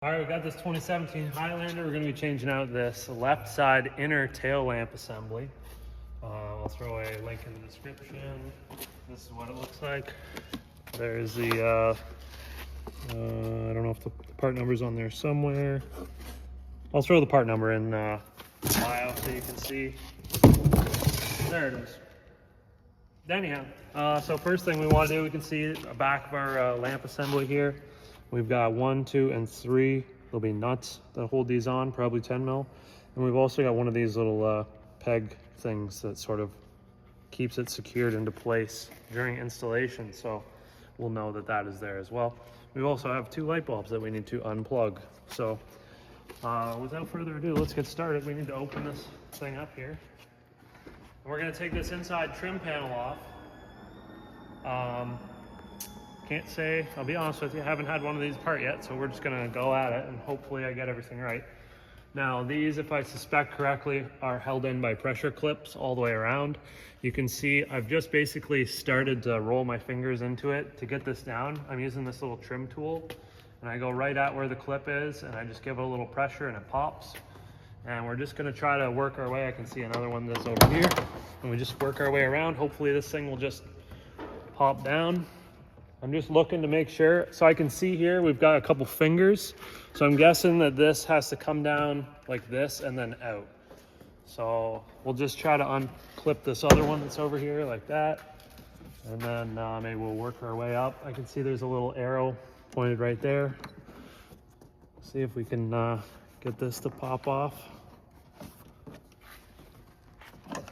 All right, we got this 2017 Highlander. We're going to be changing out this left side inner tail lamp assembly. I'll throw a link in the description. This is what it looks like. There's the, I don't know if the part number's on there somewhere. I'll throw the part number in bio so you can see. There it is. Anyhow, so first thing we want to do, we can see the back of our lamp assembly here. We've got 1, 2, and 3. There'll be nuts that hold these on, probably 10 mil. And we've also got one of these little peg things that sort of keeps it secured into place during installation. So we'll know that that is there as well. We also have 2 light bulbs that we need to unplug. So without further ado, let's get started. We need to open this thing up here. And we're gonna take this inside trim panel off. Can't say, I'll be honest with you, I haven't had one of these apart yet, so we're just gonna go at it and hopefully I get everything right. Now these, if I suspect correctly, are held in by pressure clips all the way around. You can see I've just basically started to roll my fingers into it to get this down. I'm using this little trim tool and I go right at where the clip is and I just give it a little pressure and it pops. And we're just gonna try to work our way. I can see another one that's over here. And we just work our way around. Hopefully this thing will just pop down. I'm just looking to make sure. So I can see here, we've got a couple fingers. So I'm guessing that this has to come down like this and then out. So we'll just try to unclip this other one that's over here like that. And then maybe we'll work our way up. I can see there's a little arrow pointed right there. See if we can get this to pop off.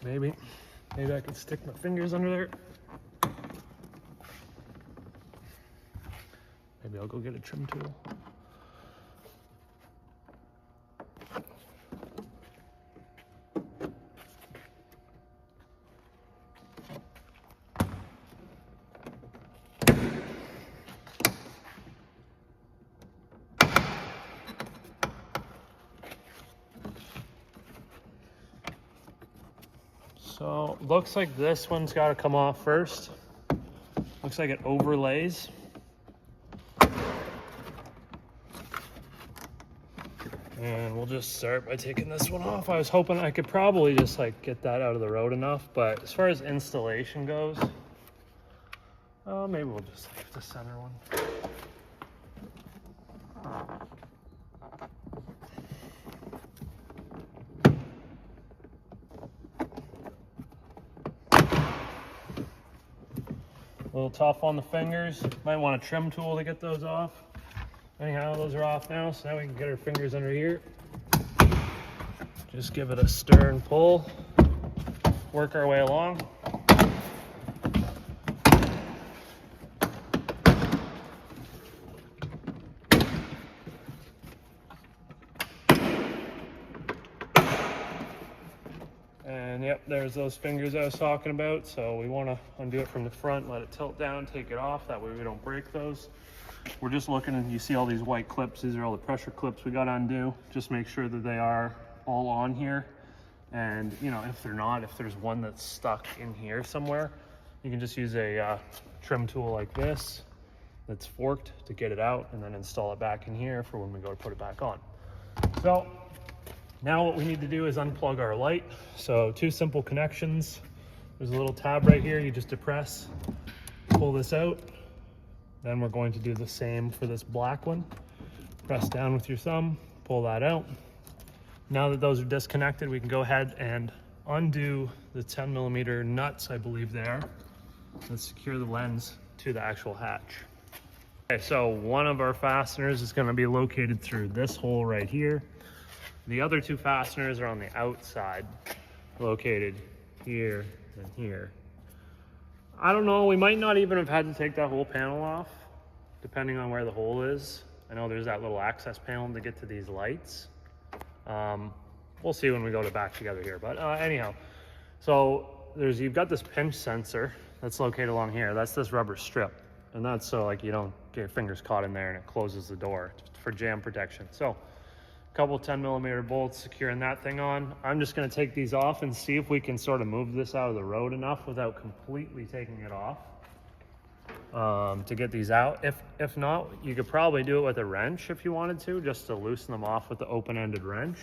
Maybe I can stick my fingers under there. Maybe I'll go get a trim tool. So looks like this one's got to come off first. Looks like it overlays. And we'll just start by taking this one off. I was hoping I could probably just like get that out of the road enough, but as far as installation goes, maybe we'll just leave the center one. A little tough on the fingers. Might want a trim tool to get those off. Anyhow, those are off now, so now we can get our fingers under here. Just give it a stir and pull. Work our way along. And yep, there's those fingers I was talking about. So we want to undo it from the front, let it tilt down, take it off. That way we don't break those. We're just looking, and you see all these white clips. These are all the pressure clips we got to undo. Just make sure that they are all on here. And you know, if they're not, if there's one that's stuck in here somewhere, you can just use a trim tool like this that's forked to get it out and then install it back in here for when we go to put it back on. So now what we need to do is unplug our light. So 2 simple connections. There's a little tab right here. You just depress, pull this out. Then we're going to do the same for this black one. Press down with your thumb, pull that out. Now that those are disconnected, we can go ahead and undo the 10mm nuts, I believe they are, and secure the lens to the actual hatch. Okay, so one of our fasteners is going to be located through this hole right here. The other 2 fasteners are on the outside, located here and here. I don't know, we might not even have had to take that whole panel off, depending on where the hole is. I know there's that little access panel to get to these lights. We'll see when we go back together here, but anyhow. So you've got this pinch sensor that's located along here. That's this rubber strip. And that's so like you don't get your fingers caught in there and it closes the door for jam protection. So a couple 10mm bolts securing that thing on. I'm just gonna take these off and see if we can sort of move this out of the road enough without completely taking it off. to get these out. If not, you could probably do it with a wrench if you wanted to, just to loosen them off with the open-ended wrench.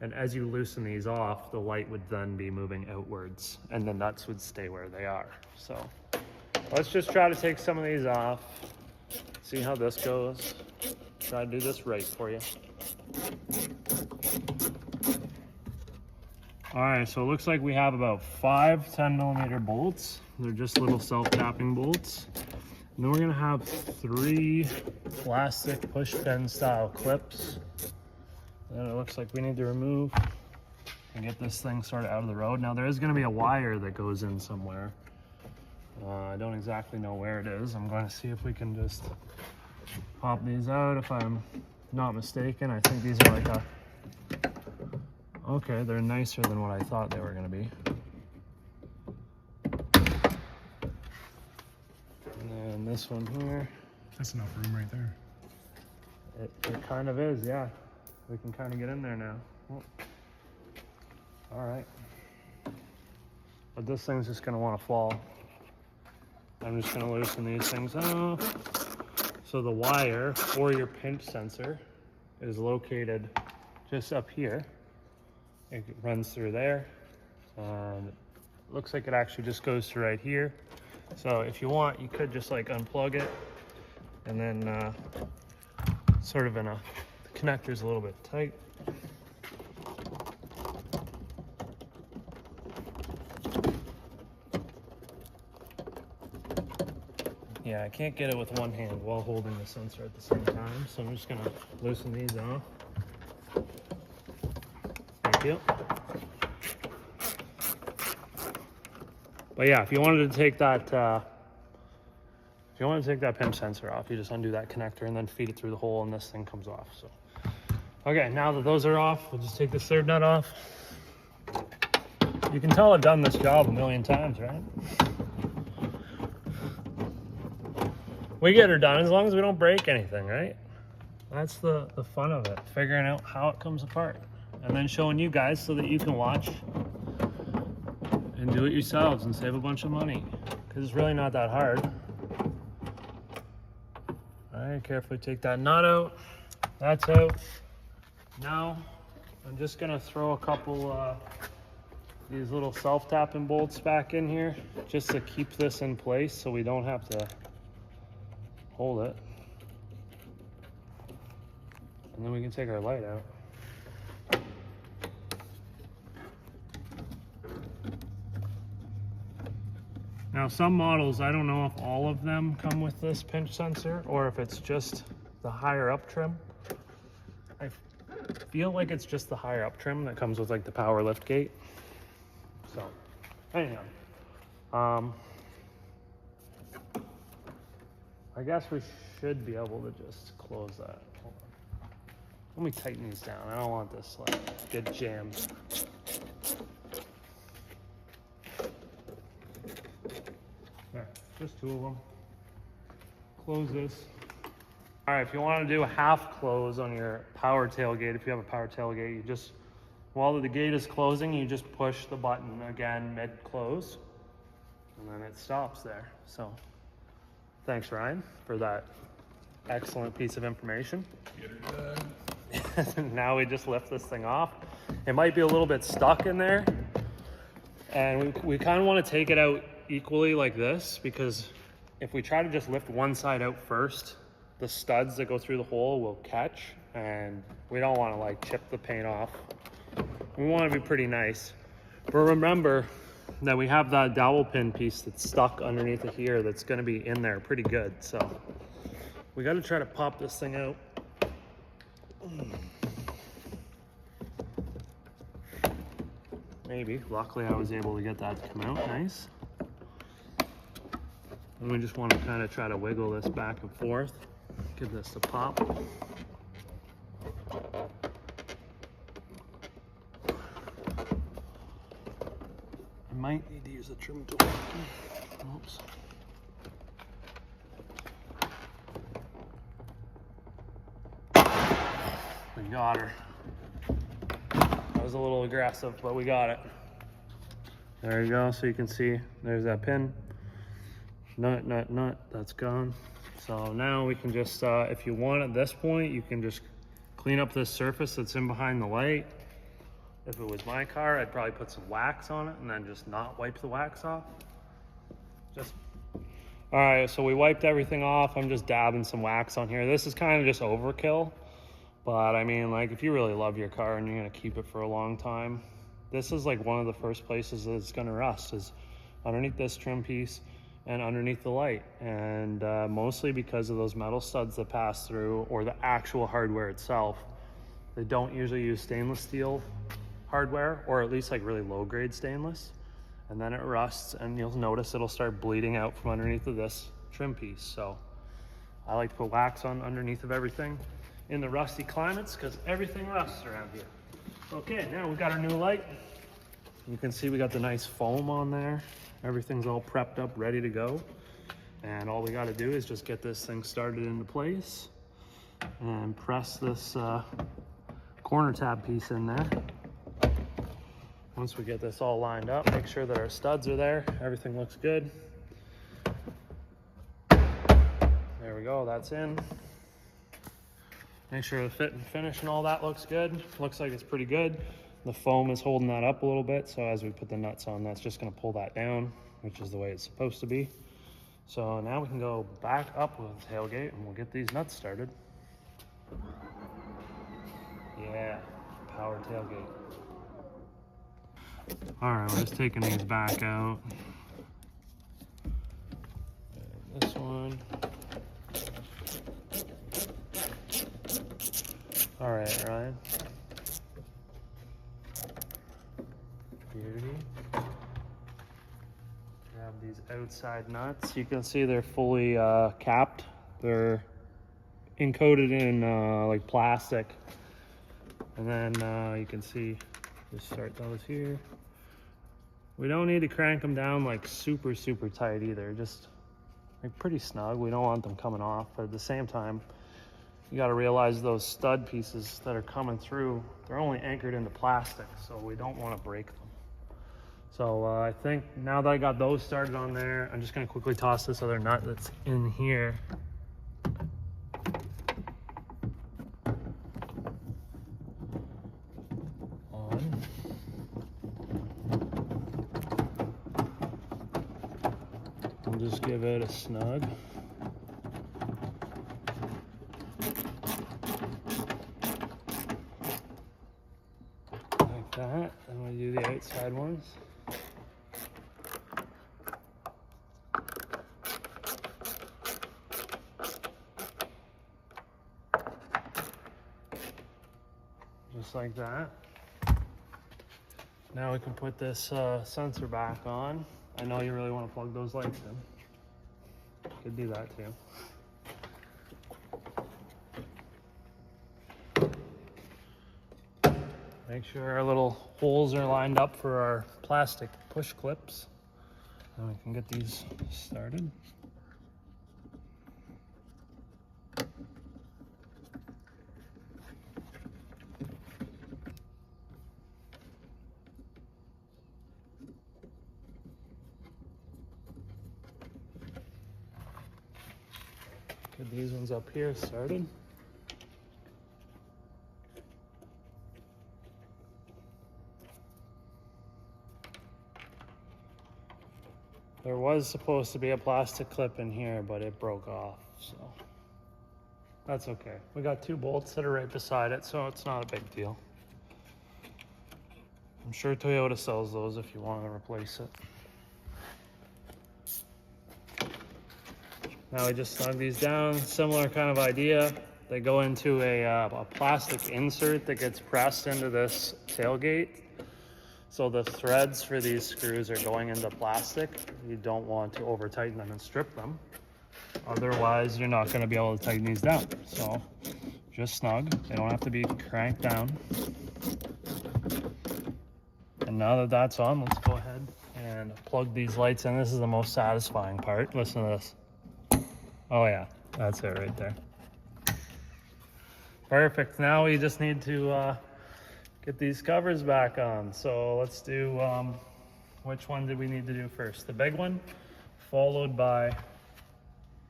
And as you loosen these off, the light would then be moving outwards, and the nuts would stay where they are. So let's just try to take some of these off, see how this goes. Try to do this right for you. All right, so it looks like we have about 5 10mm bolts. They're just little self-tapping bolts. And then we're gonna have 3 plastic push pin style clips that it looks like we need to remove and get this thing sort of out of the road. Now there is gonna be a wire that goes in somewhere. I don't exactly know where it is. I'm going to see if we can just pop these out if I'm not mistaken. I think these are like a, okay, they're nicer than what I thought they were gonna be. And then this one here. That's enough room right there. It kind of is, yeah. We can kind of get in there now. Oh. All right. But this thing's just gonna wanna fall. I'm just gonna loosen these things off. So the wire for your pinch sensor is located just up here. It runs through there. It looks like it actually just goes through right here. So if you want, you could just like unplug it and then sort of in a, the connector's a little bit tight. Yeah, I can't get it with one hand while holding the sensor at the same time, so I'm just gonna loosen these off. Thank you. But yeah, if you wanted to take that, pinch sensor off, you just undo that connector and then feed it through the hole, and this thing comes off. So, okay, now that those are off, we'll just take this third nut off. You can tell I've done this job a million times, right? We get her done as long as we don't break anything, right? That's the fun of it, figuring out how it comes apart and then showing you guys so that you can watch and do it yourselves and save a bunch of money, because it's really not that hard. All right, carefully take that nut out. That's out. Now I'm just gonna throw a couple these little self-tapping bolts back in here just to keep this in place so we don't have to hold it. And then we can take our light out. Now some models, I don't know if all of them come with this pinch sensor or if it's just the higher up trim. I feel like it's just the higher up trim that comes with like the power lift gate. So anyhow, I guess we should be able to just close that. Hold on. Let me tighten these down. I don't want this like get jammed. There, just 2 of them. Close this. All right, if you want to do a half close on your power tailgate, if you have a power tailgate, you just, while the gate is closing, you just push the button again mid-close, and then it stops there. So thanks, Ryan, for that excellent piece of information. Get her done. Now we just lift this thing off. It might be a little bit stuck in there, and we kind of want to take it out equally like this, because if we try to just lift one side out first, the studs that go through the hole will catch, and we don't want to like chip the paint off. We want to be pretty nice. But remember that we have that dowel pin piece that's stuck underneath of here that's going to be in there pretty good. So we got to try to pop this thing out. Maybe. Luckily I was able to get that to come out nice. And we just want to kind of try to wiggle this back and forth. Give this a pop. I might need to use a trim tool. Oops. We got her. That was a little aggressive, but we got it. There you go. So you can see there's that pin. nut, that's gone. So now we can just, if you want at this point, you can just clean up this surface that's in behind the light. If it was my car, I'd probably put some wax on it and then just not wipe the wax off. All right, so we wiped everything off. I'm just dabbing some wax on here. This is kind of just overkill, but I mean, like, if you really love your car and you're gonna keep it for a long time, this is like one of the first places that it's gonna rust, is underneath this trim piece and underneath the light. And mostly because of those metal studs that pass through, or the actual hardware itself. They don't usually use stainless steel hardware, or at least like really low grade stainless. And then it rusts, and you'll notice it'll start bleeding out from underneath of this trim piece. So I like to put wax on underneath of everything in the rusty climates, because everything rusts around here. Okay, now we got our new light. You can see we got the nice foam on there. Everything's all prepped up, ready to go. And all we got to do is just get this thing started into place and press this corner tab piece in there. Once we get this all lined up, make sure that our studs are there. Everything looks good. There we go, that's in. Make sure the fit and finish and all that looks good. Looks like it's pretty good. The foam is holding that up a little bit, so as we put the nuts on, that's just gonna pull that down, which is the way it's supposed to be. So now we can go back up with the tailgate and we'll get these nuts started. Yeah, power tailgate. All right, we're just taking these back out. And this one. All right, Ryan. Beauty. Grab these outside nuts. You can see they're fully capped. They're encoded in like plastic. And then you can see, just start those here. We don't need to crank them down like super tight either, just like pretty snug. We don't want them coming off, but at the same time, you got to realize those stud pieces that are coming through, they're only anchored into plastic, so we don't want to break them. So I think now that I got those started on there, I'm just going to quickly toss this other nut that's in here. Just give it a snug. Like that. Then we do the outside ones. Just like that. Now we can put this sensor back on. I know you really want to plug those lights in. Could do that too. Make sure our little holes are lined up for our plastic push clips. And we can get these started. Get these ones up here started. There was supposed to be a plastic clip in here, but it broke off, so that's okay. We got 2 bolts that are right beside it, so it's not a big deal. I'm sure Toyota sells those if you want to replace it. Now we just snug these down, similar kind of idea. They go into a plastic insert that gets pressed into this tailgate. So the threads for these screws are going into plastic. You don't want to over tighten them and strip them. Otherwise, you're not gonna be able to tighten these down. So just snug, they don't have to be cranked down. And now that that's on, let's go ahead and plug these lights in. This is the most satisfying part. Listen to this. Oh yeah, that's it right there. Perfect. Now we just need to get these covers back on. So let's do, which one did we need to do first? The big one, followed by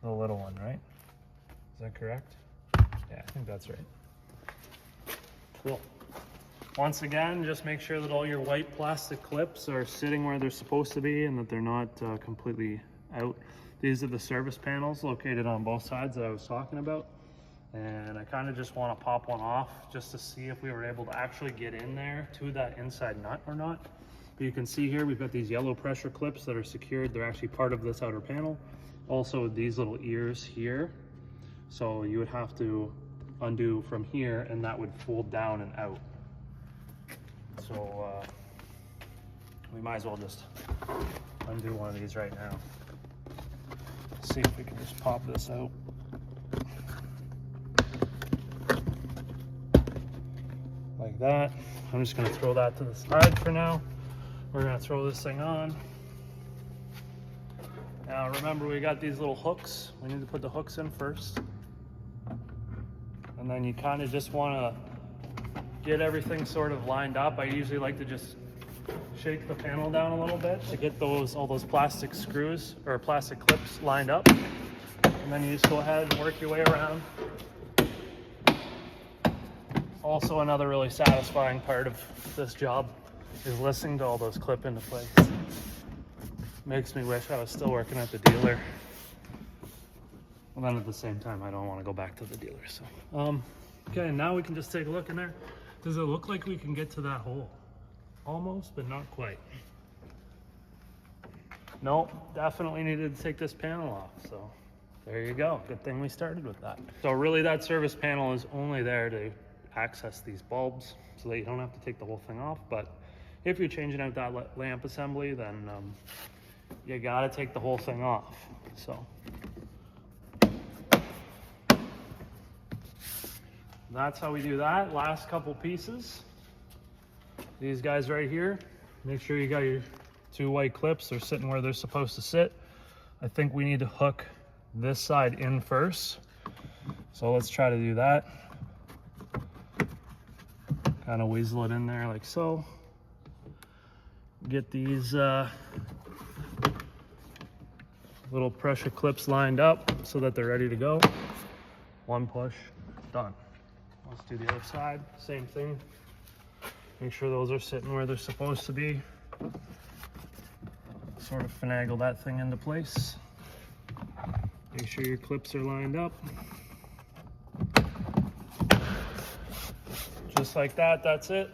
the little one, right? Is that correct? Yeah, I think that's right. Cool. Once again, just make sure that all your white plastic clips are sitting where they're supposed to be and that they're not completely out. These are the service panels located on both sides that I was talking about. And I kind of just want to pop one off just to see if we were able to actually get in there to that inside nut or not. But you can see here, we've got these yellow pressure clips that are secured. They're actually part of this outer panel. Also these little ears here. So you would have to undo from here and that would fold down and out. So we might as well just undo one of these right now. See if we can just pop this out. Like that. I'm just gonna throw that to the side for now. We're gonna throw this thing on. Now remember, we got these little hooks. We need to put the hooks in first. And then you kind of just wanna get everything sort of lined up. I usually like to just shake the panel down a little bit to get all those plastic screws or plastic clips lined up. And then you just go ahead and work your way around. Also, another really satisfying part of this job is listening to all those clip into place. Makes me wish I was still working at the dealer. And then at the same time, I don't want to go back to the dealer. So, okay, now we can just take a look in there. Does it look like we can get to that hole? Almost, but not quite. Nope, definitely needed to take this panel off. So there you go. Good thing we started with that. So really that service panel is only there to access these bulbs so that you don't have to take the whole thing off. But if you're changing out that lamp assembly, then you gotta take the whole thing off. So that's how we do that. Last couple pieces. These guys right here, make sure you got your two white clips. They're sitting where they're supposed to sit. I think we need to hook this side in first. So let's try to do that. Kind of weasel it in there like so. Get these little pressure clips lined up so that they're ready to go. One push, done. Let's do the other side, same thing. Make sure those are sitting where they're supposed to be. Sort of finagle that thing into place. Make sure your clips are lined up. Just like that, that's it.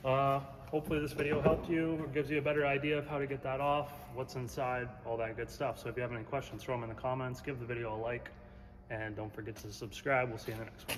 Hopefully this video helped you or gives you a better idea of how to get that off, what's inside, all that good stuff. So if you have any questions, throw them in the comments, give the video a like, and don't forget to subscribe. We'll see you in the next one.